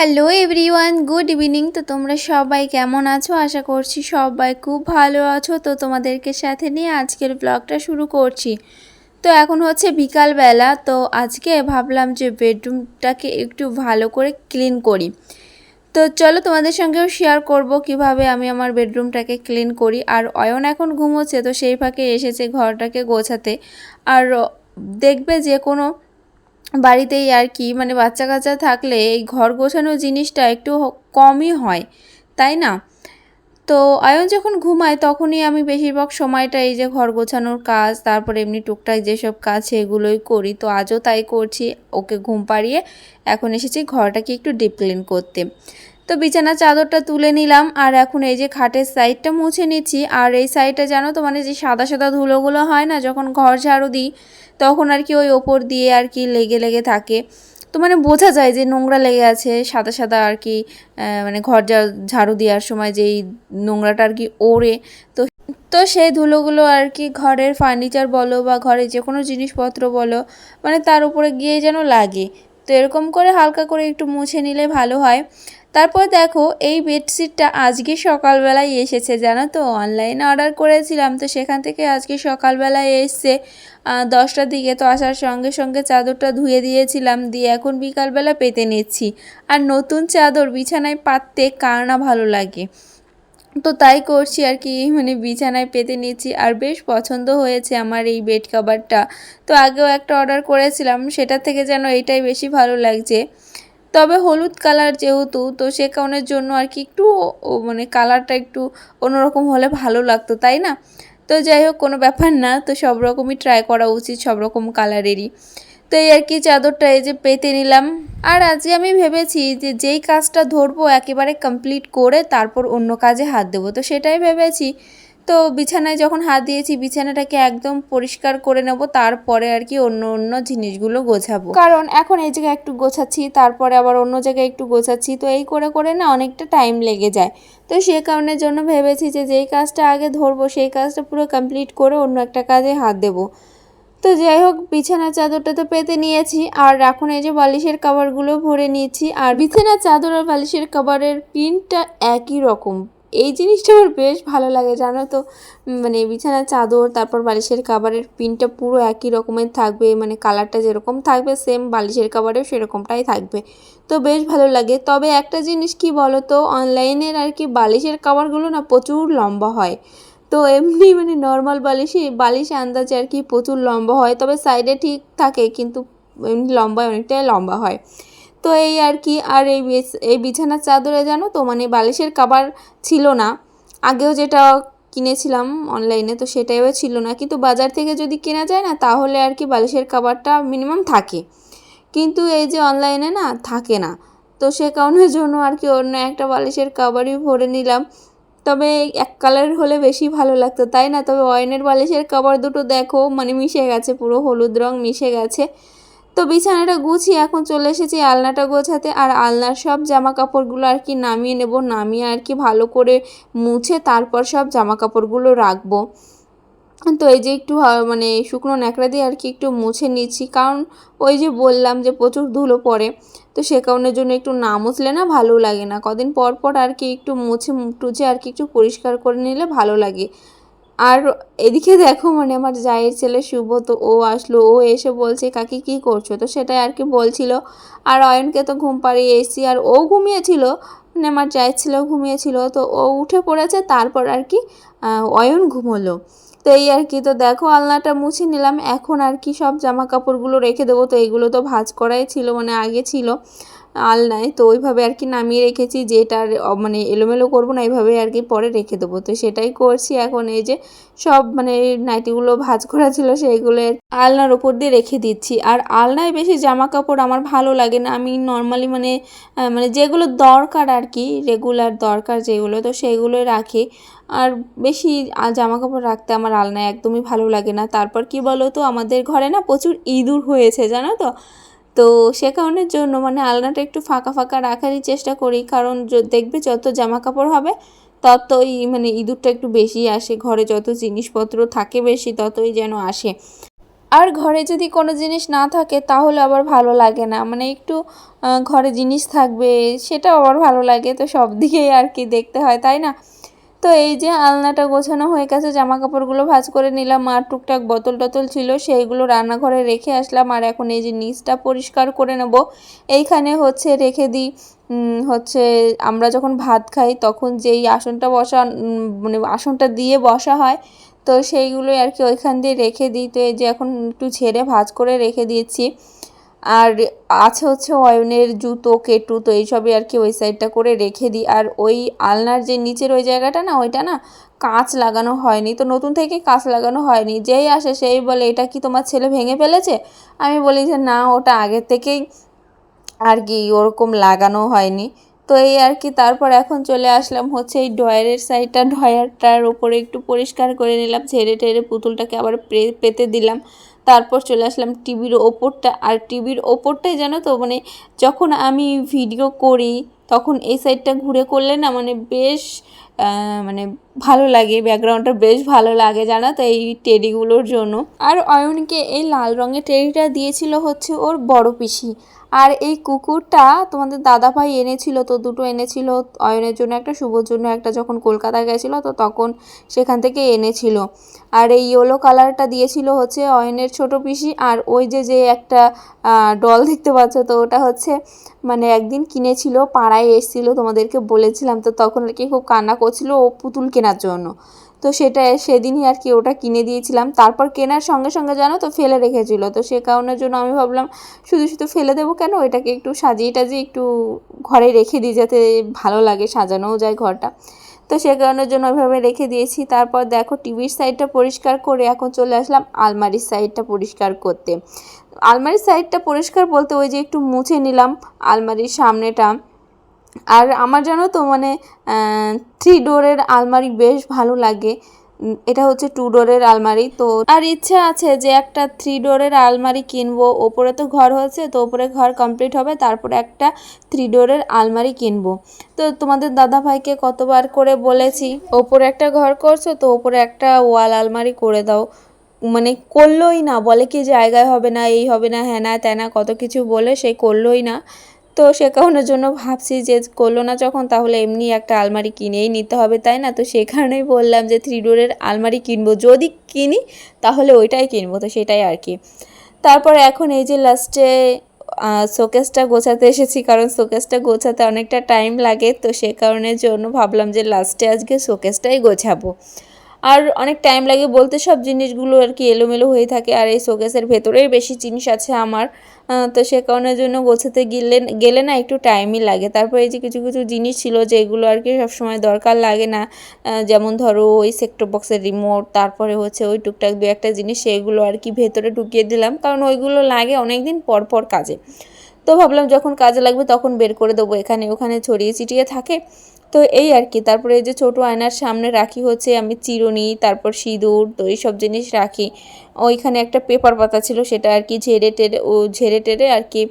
Hello everyone, good evening. তো তোমরা সবাই কেমন আছো? আশা করছি সবাই খুব ভালো আছো। তো তোমাদেরকে সাথে নিয়ে আজকের ব্লগটা শুরু করছি। তো এখন হচ্ছে বিকালবেলা। তো আজকে ভাবলাম যে বেডরুমটাকে একটু ভালো করে ক্লিন করি। তো চলো তোমাদের সঙ্গেও শেয়ার করব কিভাবে আমি আমার বেডরুমটাকে ক্লিন করি। আর অয়ন এখন ঘুমোচ্ছে, তো সেই ফাঁকে এসেছে ঘরটাকে গোছাতে। আর দেখবে যে কোনো বাড়িতেই আর কি মানে বাচ্চা কাচ্চা থাকলে এই ঘর গোছানো জিনিসটা একটু কমই হয়, তাই না? তো আয়ন যখন ঘুমায় তখনই আমি বেশিরভাগ সময়টা এই যে ঘর গোছানোর কাজ, তারপরে এমনি টুকটাক যেসব কাজ সেগুলোই করি। তো আজও তাই করছি, ওকে ঘুম পাড়িয়ে এখন এসেছি ঘরটাকে একটু ডিপ ক্লিন করতে। তো বিছানার চাদরটা তুলে নিলাম আর এখন এই যে খাটের সাইডটা মুছে নিচ্ছি। আর এই সাইডটা জানো তো মানে যে সাদা সাদা ধুলোগুলো হয় না, যখন ঘর ঝাড়ু দিই তখন আর কি ওই ওপর দিয়ে আর কি লেগে লেগে থাকে। তো মানে বোঝা যায় যে নোংরা লেগে আছে সাদা সাদা আর কি, মানে ঘর ঝাড়ু দেওয়ার সময় যেই নোংরাটা আর কি ওড়ে। তো তো সেই ধুলোগুলো আর কি ঘরের ফার্নিচার বলো বা ঘরে যে কোনো জিনিসপত্র বলো মানে তার উপরে গিয়ে যেন লাগে। তো এরকম করে হালকা করে একটু মুছে নিলে ভালো হয়। তারপর দেখো এই বেডশিটটা আজকে সকালবেলায় এসেছে, জানো তো অনলাইনে অর্ডার করেছিলাম। তো সেখান থেকে আজকে সকালবেলায় এসছে 10টার দিকে। তো আসার সঙ্গে সঙ্গে চাদরটা ধুয়ে দিয়েছিলাম, দিয়ে এখন বিকালবেলা পেতে নিচ্ছি। আর নতুন চাদর বিছানায় পাততে কার না ভালো লাগে, তো তাই করছি আর কি, মানে বিছানায় পেতে নিচ্ছি। আর বেশ পছন্দ হয়েছে আমার এই বেড কভারটা। তো আগেও একটা অর্ডার করেছিলাম, সেটা থেকে যেন এইটাই বেশি ভালো লাগছে। তবে হলুদ কালার যেহেতু, তো সে কারণের জন্য আর কি একটু মানে কালারটা একটু অন্যরকম হলে ভালো লাগতো, তাই না? তো যাই হোক, কোনো ব্যাপার না। তো সব রকমই ট্রাই করা উচিত, সব রকম কালারেরই। তো এই আর কি চাদরটা এই যে পেতে নিলাম। আর আজকে আমি ভেবেছি যে যেই কাজটা ধরবো একেবারে কমপ্লিট করে তারপর অন্য কাজে হাত দেবো, তো সেটাই ভেবেছি। তো বিছানায় যখন হাত দিয়েছি বিছানাটাকে একদম পরিষ্কার করে নেব, তারপরে আর কি অন্য অন্য জিনিসগুলো গোছাবো। কারণ এখন এই জায়গায় একটু গোছাচ্ছি, তারপরে আবার অন্য জায়গায় একটু গোছাচ্ছি, তো এই করে করে না অনেকটা টাইম লেগে যায়। তো সে কারণের জন্য ভেবেছি যে যেই কাজটা আগে ধরবো সেই কাজটা পুরো কমপ্লিট করে অন্য একটা কাজে হাত দেবো। তো যাই হোক, বিছানার চাদরটা তো পেতে নিয়েছি। আর এখন এই যে বালিশের কভারগুলো ভরে নিয়েছি। আর বিছানার চাদর আর বালিশের কভারের প্রিন্টটা একই রকম। এই জিনিসটা আমার বেশ ভালো লাগে, জানো তো। মানে বিছানার চাদর তারপর বালিশের কভারের প্রিন্টটা পুরো একই রকমের থাকবে, মানে কালারটা যেরকম থাকবে সেম বালিশের কভারেও সেরকমটাই থাকবে। তো বেশ ভালো লাগে। তবে একটা জিনিস কি বলো তো, অনলাইনের আর কি বালিশের কভারগুলো না প্রচুর লম্বা হয়। তো এমনি মানে নর্মাল বালিশ আন্দাজে আর কি প্রচুর লম্বা হয়, তবে সাইডে ঠিক থাকে কিন্তু এমনি লম্বায় অনেকটাই লম্বা হয়। তো এই আর কি। আর এই বিছানার চাদরে জানো তো মানে বালিশের কভার ছিল না। আগেও যেটা কিনেছিলাম অনলাইনে তো সেটাইও ছিল না, কিন্তু বাজার থেকে যদি কেনা যায় না তাহলে আর কি বালিশের কভারটা মিনিমাম থাকে। কিন্তু এই যে অনলাইনে না থাকে না। তো সে কারণের জন্য আর কি অন্য একটা বালিশের কভারই ভরে নিলাম। তবে এক কালারের হলে বেশি ভালো লাগতো, তাই না? তবে অয়নের বালিশের কভার দুটো দেখো মানে মিশে গেছে, পুরো হলুদ রং মিশে গেছে। তো বিছানাটা গুছিয়ে এখন চলে এসেছি আলনাটা গোছাতে। আর আলনার সব জামা কাপড়গুলো আর কি নামিয়ে নেব, নামিয়ে আর কি ভালো করে মুছে তারপর সব জামা কাপড়গুলো রাখবো। তো এই যে একটু মানে শুকনো ন্যাকড়া দিয়ে আর কি একটু মুছে নিচ্ছি, কারণ ওই যে বললাম যে প্রচুর ধুলো পড়ে। তো সে কারণের জন্য একটু না মুছলে না ভালো লাগে না, কদিন পর পর আর কি একটু মুছে টুছে আর কি একটু পরিষ্কার করে নিলে ভালো লাগে। আর এদিকে দেখো মানে আমার জায়ের ছেলে শুভ, তো ও আসলো, ও এসে বলছে কাকি কী করছো, তো সেটাই আর কি বলছিল। আর অয়নকে তো ঘুম পাড়িয়ে এসেছি, আর ও ঘুমিয়েছিল, মানে আমার জায়ের ছেলেও ঘুমিয়েছিল। তো ও উঠে পড়েছে, তারপর আর কি অয়ন ঘুমোলো। তো এই আর কি। তো দেখো আলনাটা মুছে নিলাম, এখন আর কি সব জামা কাপড়গুলো রেখে দেবো। তো এইগুলো তো ভাঁজ করাই ছিল, মানে আগে ছিল আলনায়, তো ওইভাবে আর কি নামিয়ে রেখেছি, যেটার মানে এলোমেলো করবো না, এইভাবে আর কি পরে রেখে দেবো। তো সেটাই করছি এখন। এই যে সব মানে নাইটিগুলো ভাঁজ করা ছিল সেইগুলো আলনার ওপর দিয়ে রেখে দিচ্ছি। আর আলনায় বেশি জামা কাপড় আমার ভালো লাগে না, আমি নর্মালি মানে মানে যেগুলো দরকার আর কি রেগুলার দরকার যেগুলো, তো সেগুলোই রাখি। আর বেশি জামা কাপড় রাখতে আমার আলনায় একদমই ভালো লাগে না। তারপর কি বলো তো, আমাদের ঘরে না প্রচুর ইঁদুর হয়েছে, জানো তো। তো সে কারণের জন্য মানে আলনাটা একটু ফাঁকা ফাঁকা রাখারই চেষ্টা করি, কারণ দেখবে যত জামা কাপড় হবে ততই মানে ইঁদুরটা একটু বেশি আসে, ঘরে যত জিনিসপত্র থাকে বেশি ততই যেন আসে। আর ঘরে যদি কোনো জিনিস না থাকে তাহলে আবার ভালো লাগে না, মানে একটু ঘরে জিনিস থাকবে সেটাও আবার ভালো লাগে। তো সব দিকেই আর কি দেখতে হয়, তাই না? তো এই যে আলনাটা গোছানো হয়ে গেছে, জামা কাপড়গুলো ভাঁজ করে নিলাম, আর টুকটাক বোতল টোতল ছিল সেইগুলো রান্নাঘরে রেখে আসলাম। আর এখন এই যে নিচটা পরিষ্কার করে নেব। এইখানে হচ্ছে রেখে দিই হচ্ছে আমরা যখন ভাত খাই তখন যেই আসনটা মানে আসনটা দিয়ে বসা হয়, তো সেইগুলোই আর কি ওইখান দিয়ে রেখে দিই। তো এই যে এখন একটু ঝেড়ে ভাঁজ করে রেখে দিয়েছি। আর আছে হচ্ছে অয়নের জুতো কেটু, তো এইসবই আর কি ওই সাইডটা করে রেখে দিই। আর ওই আলনার যে নিচের ওই জায়গাটা না, ওইটা না কাঁচ লাগানো হয়নি, তো নতুন থেকে কাঁচ লাগানো হয়নি। যেই আসে সেই বলে এটা কি তোমার ছেলে ভেঙে ফেলেছে? আমি বলি যে না, ওটা আগে থেকেই আর কি ওরকম লাগানো হয়নি। তো এই আর কি তারপর এখন চলে আসলাম হচ্ছে এই ড্রয়ারের সাইডটা, ড্রয়ারটার ওপরে একটু পরিষ্কার করে নিলাম, ঝেড়ে টেড়ে পুতুলটাকে আবার পেতে দিলাম। তারপর চলে আসলাম টিভির ওপরটা, আর টিভির ওপরটাই জানো তো মানে যখন আমি ভিডিও করি তখন এই সাইডটা ঘুরে করলে না মানে বেশ মানে ভালো লাগে, ব্যাকগ্রাউন্ডটা বেশ ভালো লাগে জানো তো এই টেডিগুলোর জন্য। আর অয়নকে এই লাল রঙের টেডিটা দিয়েছিল হচ্ছে ওর বড় পিসি। আর এই কুকুরটা তোমাদের দাদাভাই এনেছিল, তো দুটো এনেছিল, অয়নের জন্য একটা, শুভর জন্য একটা, যখন কলকাতা গেছিলো তো তখন সেখান থেকে এনেছিল। আর এই ইয়েলো কালারটা দিয়েছিল হচ্ছে অয়নের ছোট পিসি। আর ওই যে একটা ডল দেখতে পাচ্ছ, তো ওটা হচ্ছে মানে একদিন কিনেছিল, পাড়ায় এসেছিলো, তোমাদেরকে বলেছিলাম, তো তখন আর কি খুব কান্না করছিল ও পুতুল কেনার জন্য। তো সেটা সেদিনই আর কি ওটা কিনে দিয়েছিলাম। তারপর কেনার সঙ্গে সঙ্গে জানো তো ফেলে রেখেছিলো, তো সে কারণের জন্য আমি ভাবলাম শুধু শুধু ফেলে দেবো কেন, এটাকে একটু সাজিয়ে টাজিয়ে একটু ঘরে রেখে দিই যাতে ভালো লাগে, সাজানোও যায় ঘরটা। তো সে কারণের জন্য ওইভাবে রেখে দিয়েছি। তারপর দেখো টিভির সাইডটা পরিষ্কার করে এখন চলে আসলাম আলমারির সাইডটা পরিষ্কার করতে। আলমারির সাইডটা পরিষ্কার বলতে ওই যে একটু মুছে নিলাম আলমারির সামনেটা। আর আমার জানো তো মানে 3 ডোরের আলমারি বেশ ভালো লাগে। এটা হচ্ছে 2 ডোরের আলমারি। তো আর ইচ্ছা আছে যে একটা 3 ডোরের আলমারি কিনবো। ওপরে তো ঘর হয়েছে, তো ওপরে ঘর কমপ্লিট হবে, তারপরে একটা 3 ডোরের আলমারি কিনবো। তো তোমাদের দাদাভাইকে কতবার করে বলেছি ওপরে একটা ঘর করছো তো ওপরে একটা ওয়াল আলমারি করে দাও, মানে করলোই না, বলে কি জায়গায় হবে না, এই হবে না, হ্যানা ত্যানা কত কিছু বলে সে করলোই না। তো সে কারণের জন্য ভাবছি যে করলো না যখন, তাহলে এমনি একটা আলমারি কিনেই নিতে হবে, তাই না? তো সে কারণেই বললাম যে 3 ডোরের আলমারি কিনবো, যদি কিনি তাহলে ওইটাই কিনবো, তো সেটাই আর কি। তারপর এখন এই যে লাস্টে শোকেসটা গোছাতে এসেছি, কারণ শোকেসটা গোছাতে অনেকটা টাইম লাগে, তো সে কারণের জন্য ভাবলাম যে লাস্টে আজকে শোকেসটাই গোছাবো। আর অনেক টাইম লাগে বলতে, সব জিনিসগুলো আর কি এলোমেলো হয়ে থাকে, আর এই শোকেসের ভেতরেই বেশি জিনিস আছে আমার, তো সে কারণের জন্য গোছাতে গেলে না একটু টাইমই লাগে। তারপর এই যে কিছু কিছু জিনিস ছিল যেগুলো আর কি সবসময় দরকার লাগে না, যেমন ধরো ওই সেক্টর বক্সের রিমোট, তারপরে হচ্ছে ওই টুকটাক দু একটা জিনিস, সেইগুলো আর কি ভেতরে ঢুকিয়ে দিলাম, কারণ ওইগুলো লাগে অনেক দিন পর পর কাজে। তো ভাবলাম যখন কাজে লাগবে তখন বের করে দেবো, এখানে ওখানে ছড়িয়ে ছিটিয়ে থাকে, তো এই আর কি। তারপরে এই যে ছোটো আয়নার সামনে রাখি হচ্ছে আমি চিরুনি, তারপর সিঁদুর, তো এইসব জিনিস রাখি। ওইখানে একটা পেপার পাতা ছিল, সেটা আর কি ঝেড়ে টেরে আর কি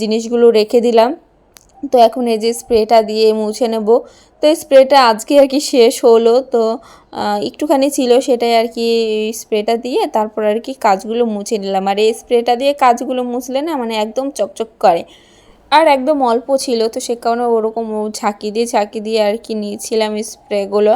জিনিসগুলো রেখে দিলাম। তো এখন এই যে স্প্রেটা দিয়ে মুছে নেব। তো এই স্প্রেটা আজকে আর কি শেষ হলো, তো একটুখানি ছিল সেটাই আর কি স্প্রেটা দিয়ে তারপর আর কি কাজগুলো মুছে নিলাম। আর এই স্প্রেটা দিয়ে কাজগুলো মুছলে না মানে একদম চকচক করে, আর একদম অল্প ছিল, তো সে কারণে ওরকম ঝাঁকি দিয়ে আর কি নিয়েছিলাম স্প্রেগুলো।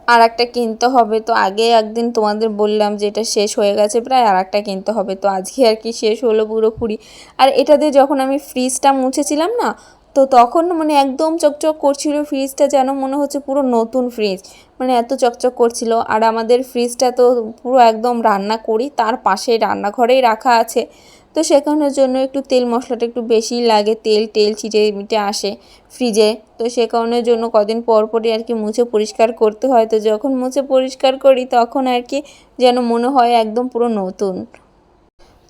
আর একটা কিনতে হবে, তো আগে একদিন তোমাদের বললাম যে এটা শেষ হয়ে গেছে প্রায়, আর একটা কিনতে হবে, তো আজকে আর কি শেষ হলো পুরোপুরি। আর এটা দিয়ে যখন আমি ফ্রিজটা মুছেছিলাম না, তো তখন মানে একদম চকচক করছিল ফ্রিজটা, যেন মনে হচ্ছে পুরো নতুন ফ্রিজ, মানে এত চকচক করছিল। আর আমাদের ফ্রিজটা তো পুরো একদম রান্না করি তার পাশে রান্নাঘরেই রাখা আছে, তো সেখানের জন্য একটু তেল মশলাটা একটু বেশিই লাগে, তেল ছিটে মিটে আসে ফ্রিজে, তো সে কারণের জন্য কদিন পর পরই আর কি মুছে পরিষ্কার করতে হয়। তো যখন মুছে পরিষ্কার করি তখন আর কি যেন মনে হয় একদম পুরো নতুন।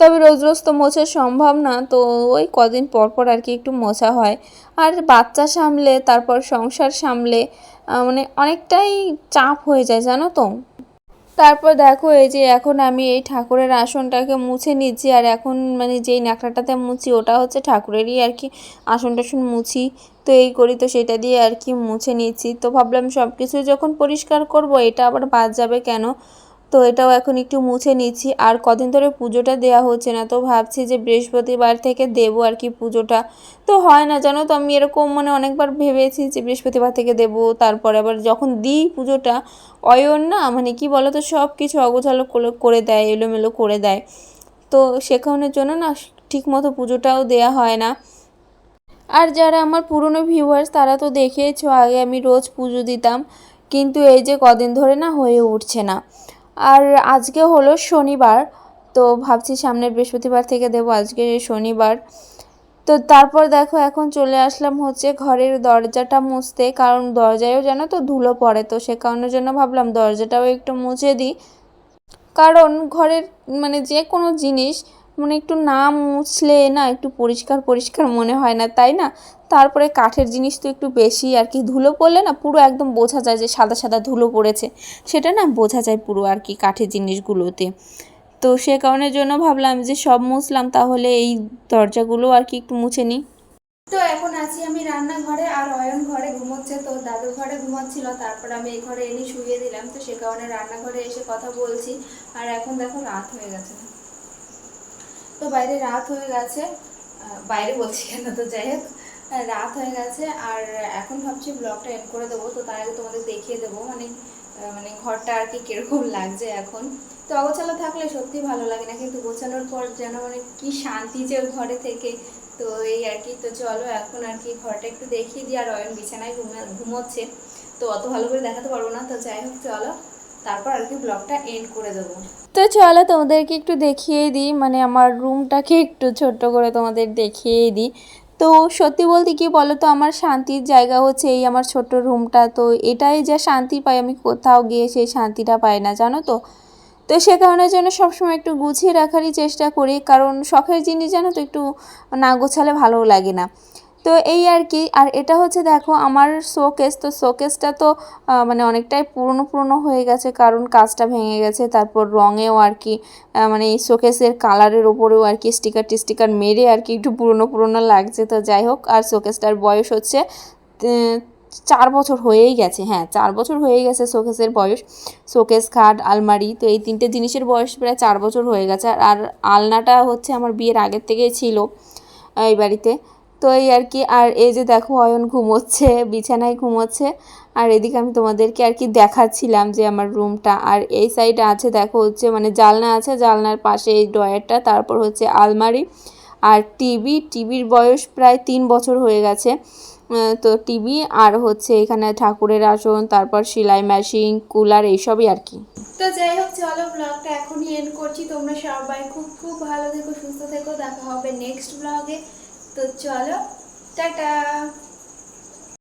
তবে রোজ রোজ তো মোছা সম্ভব না, তো ওই কদিন পর পর আর কি একটু মোছা হয়। আর বাচ্চা সামলে তারপর সংসার সামলে মানে অনেকটাই চাপ হয়ে যায় জানো তো। তারপর দেখো এই যে এখন আমি এই ঠাকুরের আসনটাকে মুছে নিচ্ছি, আর এখন মানে যেই ন্যাকড়াটাতে মুছি ওটা হচ্ছে ঠাকুরেরই আর কি আসন টাসন মুছি, তো এই করি, তো সেটা দিয়ে আর কি মুছে নিচ্ছি। তো ভাবলাম সব কিছু যখন পরিষ্কার করব এটা আবার বাদ যাবে কেন, তো এটাও এখন একটু মুছে নিচ্ছি। আর কদিন ধরে পুজোটা দেওয়া হচ্ছে না, তো ভাবছি যে বৃহস্পতিবার থেকে দেবো আর কি পুজোটা। তো হয় না জানো তো, আমি এরকম মানে অনেকবার ভেবেছি যে বৃহস্পতিবার থেকে দেবো, তারপরে আবার যখন দিই পুজোটা অয়ন না মানে কি বলো তো সব কিছু অগোছালো করে দেয়, এলোমেলো করে দেয়। তো সেখানের জন্য না ঠিকমতো পুজোটাও দেয়া হয় না। আর যারা আমার পুরনো ভিউয়ার্স তারা তো দেখেইছো আগে আমি রোজ পুজো দিতাম, কিন্তু এই যে কদিন ধরে না হয়ে উঠছে না। আর আজকে হলো শনিবার, তো ভাবছি সামনের বৃহস্পতিবার থেকে দেবো, আজকে শনিবার। তো তারপর দেখো এখন চলে আসলাম হচ্ছে ঘরের দরজাটা মুছতে, কারণ দরজায়ও জানো তো ধুলো পড়ে, তো সে কারণের জন্য ভাবলাম দরজাটাও একটু মুছে দিই। কারণ ঘরের মানে যে কোনো জিনিস মানে একটু না মুছলে না একটু পরিষ্কার পরিষ্কার মনে হয় না, তাই না? তারপরে কাঠের জিনিস তো একটু বেশি আর কি, ধুলো পড়লে না পুরো একদম বোঝা যায় যে সাদা সাদা ধুলো পড়েছে, সেটা না বোঝা যায় পুরো আর কি কাঠের জিনিসগুলোতে। তো সে কারণের জন্য ভাবলাম যে সব মুছলাম তাহলে এই দরজাগুলো আর কি একটু মুছে নিই। তো এখন আছি আমি রান্নাঘরে, আর অয়ন ঘরে ঘুমোচ্ছে, তো দাদুর ঘরে ঘুমাচ্ছিল, তারপর আমি এই ঘরে এনে শুয়ে দিলাম, তো সে কারণে রান্নাঘরে এসে কথা বলছি। আর এখন দেখো রাত হয়ে গেছে, তো বাইরে রাত হয়ে গেছে, বাইরে বলছি কেন, তো যাই হোক রাত হয়ে গেছে। আর এখন ভাবছি ব্লগটা এন্ড করে দেবো, তো তার আগে তোমাদের দেখিয়ে দেবো মানে মানে ঘরটা আর কি কীরকম লাগছে এখন। তো অগোছালো থাকলে সত্যি ভালো লাগে না, কিন্তু গোছানোর পর যেন মানে কি শান্তি যে ওই ঘরে থেকে। তো এই আর কি, তো চলো এখন আর কি ঘরটা একটু দেখিয়ে দিই। আর অয়ন বিছানায় ঘুমোচ্ছে, তো অত ভালো করে দেখাতে পারবো না, তো যাই হোক চলো তারপর আর কি ব্লগটা এন্ড করে দেবো। তো চলো তোমাদেরকে একটু দেখিয়ে দিই, মানে আমার রুমটাকে একটু ছোট্ট করে তোমাদের দেখিয়ে দিই। তো সত্যি বলতে কি বলো তো, আমার শান্তির জায়গা হচ্ছে এই আমার ছোট্ট রুমটা, তো এটাই যা শান্তি পাই, আমি কোথাও গিয়ে সেই শান্তিটা পাই না জানো তো। তো সে কারণের জন্য সবসময় একটু গুছিয়ে রাখারই চেষ্টা করি, কারণ শখের জিনিস জানো তো একটু না গোছালে ভালোও লাগে না। তো এই আর কি। আর এটা হচ্ছে দেখো আমার শোকেস, তো শোকেসটা তো মানে অনেকটাই পুরনো পুরনো হয়ে গেছে, কারণ কাচটা ভেঙে গেছে, তারপর রঙেও আর কি মানে এই শোকেসের কালারের ওপরেও আর কি স্টিকার টিস্টিকার মেরে আর কি একটু পুরনো পুরনো লাগছে। তো যাই হোক, আর শোকেসটার বয়স হচ্ছে 4 বছর হয়েই গেছে, হ্যাঁ 4 বছর হয়েই গেছে শোকেসের বয়স। শোকেস, খাট, আলমারি, তো এই তিনটে জিনিসের বয়স প্রায় 4 বছর হয়ে গেছে। আর আলনাটা হচ্ছে আমার বিয়ের আগের থেকেই ছিল এই বাড়িতে। তো এই আর কি। আর এই যে দেখো অয়ন ঘুমোচ্ছে, বিছানায় ঘুমোচ্ছে। আর এদিকে আমি তোমাদেরকে আর কি দেখাচ্ছিলাম যে আমার রুমটা। আর এই সাইডে আছে দেখো হচ্ছে মানে জানলা আছে, জানলার পাশে এই ড্রয়ারটা, তারপর হচ্ছে আলমারি আর টিভির বয়স প্রায় 3 বছর হয়ে গেছে। তো টিভি আর হচ্ছে এখানে ঠাকুরের আসন, তারপর সেলাই মেশিন, কুলার, এইসবই আর কি। তো যাই হোক চলো ব্লগটা এখনই এন্ড করছি। তোমরা সবাই খুব খুব ভালো থেকো, সুস্থ থেকো, দেখা হবে নেক্সট ব্লগে। তো চলো টাটা।